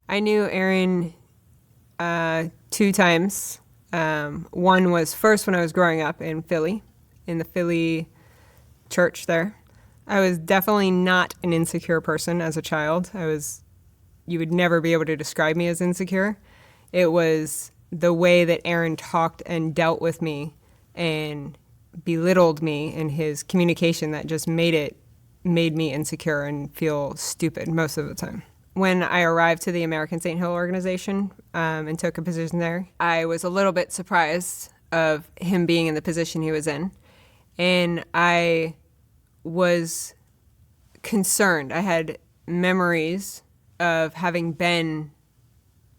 I knew Aaron 2 times. One was first when I was growing up in Philly, in the Philly church there. I was definitely not an insecure person as a child. You would never be able to describe me as insecure. It was the way that Aaron talked and dealt with me and belittled me in his communication that just made me insecure and feel stupid most of the time. When I arrived to the American St. Hill organization and took a position there, I was a little bit surprised of him being in the position he was in. And I was concerned. I had memories of having been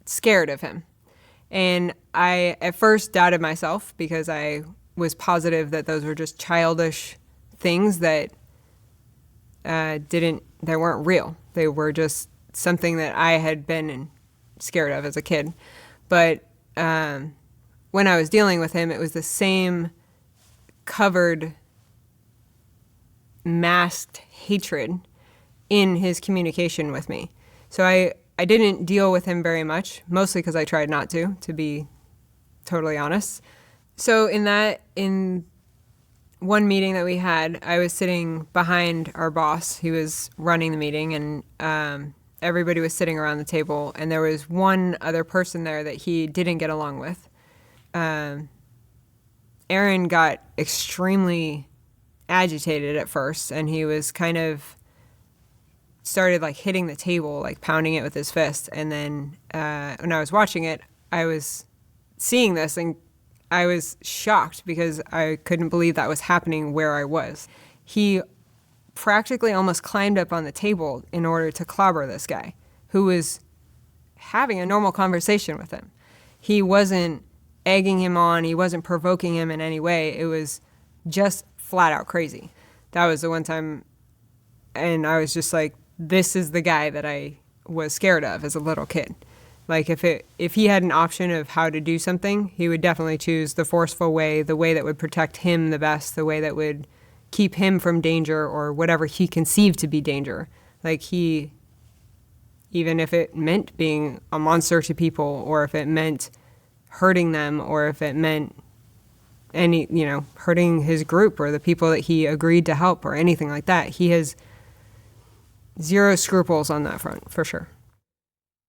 scared of him. And I at first doubted myself because I was positive that those were just childish things that they weren't real. They were just something that I had been scared of as a kid. But when I was dealing with him, it was the same covered, masked hatred in his communication with me. So I didn't deal with him very much, mostly because I tried not to be totally honest. So in one meeting that we had, I was sitting behind our boss. He was running the meeting, and everybody was sitting around the table, and there was one other person there that he didn't get along with. Aaron got extremely agitated at first, and he was kind of started like hitting the table, like pounding it with his fist. And then when I was watching it, I was seeing this, and I was shocked because I couldn't believe that was happening where I was. He practically almost climbed up on the table in order to clobber this guy who was having a normal conversation with him. He wasn't egging him on. He wasn't provoking him in any way. It was just flat out crazy. That was the one time, and I was just like, this is the guy that I was scared of as a little kid. Like if he had an option of how to do something, he would definitely choose the forceful way, the way that would protect him the best, the way that would keep him from danger or whatever he conceived to be danger. Like even if it meant being a monster to people, or if it meant hurting them, or if it meant hurting his group or the people that he agreed to help or anything like that, he has zero scruples on that front, for sure.